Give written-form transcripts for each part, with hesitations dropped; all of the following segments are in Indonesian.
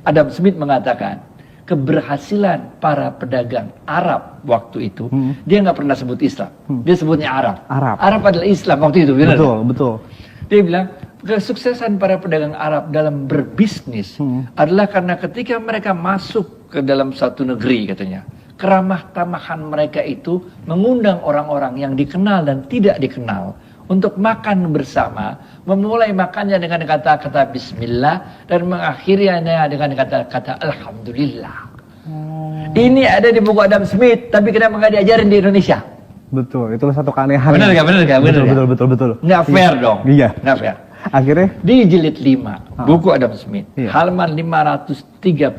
Adam Smith mengatakan keberhasilan para pedagang Arab waktu itu, dia nggak pernah sebut Islam, dia sebutnya Arab. Arab adalah Islam waktu itu, benar? Betul. Dia bilang kesuksesan para pedagang Arab dalam berbisnis adalah karena ketika mereka masuk ke dalam satu negeri, katanya, keramah tamahan mereka itu mengundang orang-orang yang dikenal dan tidak dikenal untuk makan bersama, memulai makannya dengan kata-kata Bismillah dan mengakhirinya dengan kata-kata Alhamdulillah. Ini ada di buku Adam Smith, tapi kenapa nggak diajarin di Indonesia? Betul, itu satu keanehan. Benar nggak? Betul. Nggak fair dong. Iya. Nggak fair. Akhirnya di jilid 5 buku Adam Smith, halaman 531,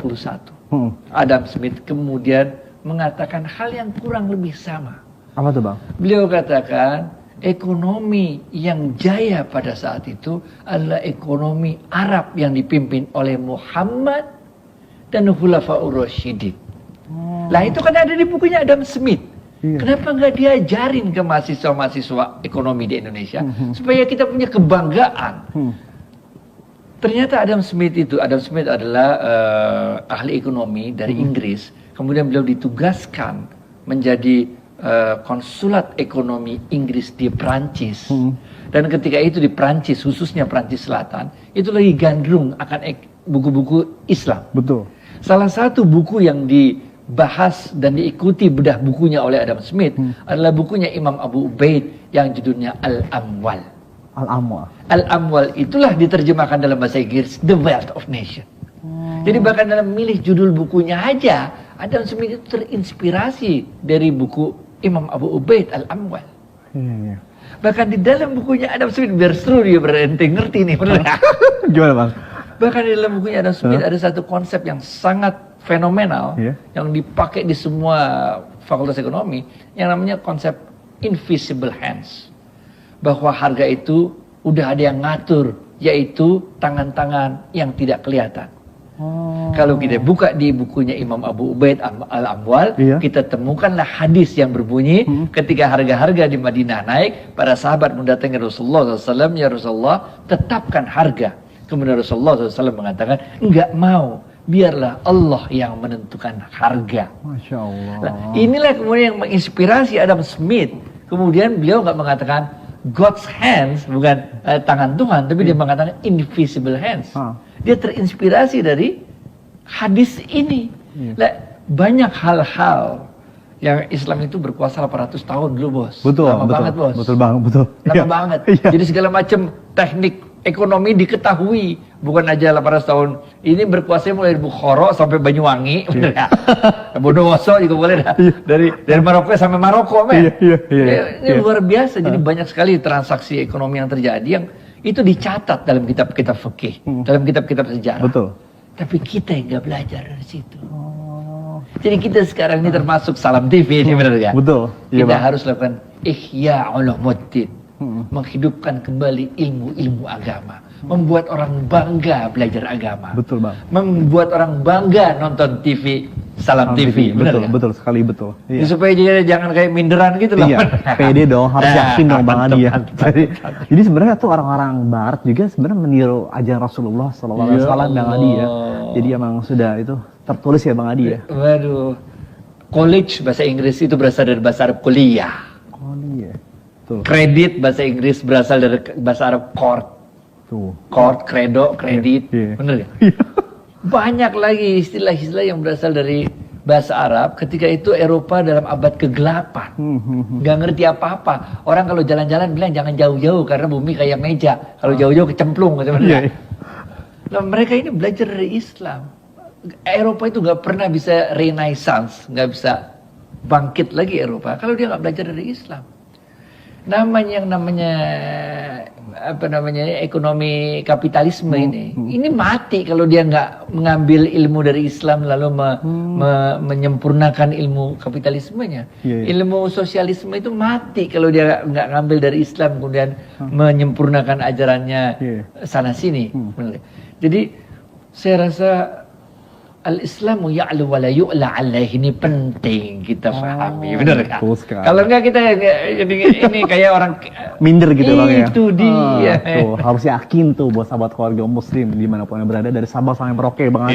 Adam Smith kemudian mengatakan hal yang kurang lebih sama. Apa tuh, Bang? Beliau katakan ekonomi yang jaya pada saat itu adalah ekonomi Arab yang dipimpin oleh Muhammad dan Khulafaur Rasyidin. Lah itu kan ada di bukunya Adam Smith. Kenapa nggak diajarin ke mahasiswa-mahasiswa ekonomi di Indonesia supaya kita punya kebanggaan? Ternyata Adam Smith adalah ahli ekonomi dari Inggris. Kemudian beliau ditugaskan menjadi konsulat ekonomi Inggris di Prancis. Dan ketika itu di Prancis, khususnya Prancis Selatan, itu lagi gandrung akan buku-buku Islam. Betul. Salah satu buku yang dibahas dan diikuti bedah bukunya oleh Adam Smith adalah bukunya Imam Abu Ubaid yang judulnya Al-Amwal. Al-Amwal itulah diterjemahkan dalam bahasa Inggris The Wealth of Nation. Jadi bahkan dalam milih judul bukunya aja, Adam Smith itu terinspirasi dari buku Imam Abu Ubaid Al-Amwal. Bahkan di dalam bukunya Adam Smith, biar seru dia berhenti ngerti nih. Gimana, Bang? Bahkan di dalam bukunya Adam Smith ada satu konsep yang sangat fenomenal yang dipakai di semua fakultas ekonomi yang namanya konsep invisible hands. Bahwa harga itu udah ada yang ngatur, yaitu tangan-tangan yang tidak kelihatan. Kalau kita buka di bukunya Imam Abu Ubaid Al-Amwal, kita temukanlah hadis yang berbunyi ketika harga-harga di Madinah naik, para sahabat mendatangi Rasulullah SAW, ya Rasulullah, tetapkan harga. Kemudian Rasulullah SAW mengatakan, enggak mau, biarlah Allah yang menentukan harga. Masya Allah. Nah, inilah kemudian yang menginspirasi Adam Smith. Kemudian beliau enggak mengatakan God's hands, bukan tangan Tuhan, tapi dia mengatakan invisible hands. Dia terinspirasi dari hadis ini. Banyak hal-hal yang Islam itu berkuasa 800 tahun dulu, Bos. Lama banget, Bos. Lama banget. Jadi segala macam teknik ekonomi diketahui. Bukan aja 800 tahun. Ini berkuasa mulai dari Bukhara sampai Banyuwangi. Bondowoso juga boleh dah. Dari Maroko sampai Maroko, men. Ini luar biasa. Jadi banyak sekali transaksi ekonomi yang terjadi yang itu dicatat dalam kitab-kitab fikih, dalam kitab-kitab sejarah. Betul. Tapi kita yang nggak belajar dari situ. Jadi kita sekarang ini termasuk Salam TV ini, benar nggak? Betul. Kita harus lakukan Ihya Ulumuddin, menghidupkan kembali ilmu-ilmu agama, membuat orang bangga belajar agama. Betul, Bang. Membuat orang bangga nonton TV Salam TV, benar nggak? Betul sekali, betul. Ya, supaya jangan kayak minderan gitu loh. Pede dong, harus yakin dong Bang Adi ya. Jadi sebenarnya tuh orang-orang Barat juga sebenarnya meniru ajaran Rasulullah SAW, Bang Adi ya. Jadi emang sudah itu tertulis ya Bang Adi ya. Waduh, college bahasa Inggris itu berasal dari bahasa Arab kuliah. Kredit bahasa Inggris berasal dari bahasa Arab court. Court, credo, kredit, bener ya? Banyak lagi istilah-istilah yang berasal dari bahasa Arab. Ketika itu Eropa dalam abad ke-8 nggak ngerti apa-apa. Orang kalau jalan-jalan bilang jangan jauh-jauh karena bumi kayak meja. Kalau jauh-jauh kecemplung gitu. Nah, mereka ini belajar dari Islam. Eropa itu nggak pernah bisa renaissance, nggak bisa bangkit lagi Eropa kalau dia nggak belajar dari Islam. Namanya ekonomi kapitalisme ini mati kalau dia nggak mengambil ilmu dari Islam lalu menyempurnakan ilmu kapitalismenya. Ilmu sosialisme itu mati kalau dia nggak ngambil dari Islam kemudian menyempurnakan ajarannya sana sini. Jadi saya rasa Al-Islamu ya'lu wa la yu'la alaih, ini penting kita pahami, benar kan? Kalau enggak kita ini kayak orang minder gitu Bang ya. Itu dia. Tuh, harus yakin tuh buat sahabat keluarga muslim dimanapun yang berada dari Sabang sampai Merauke Bang.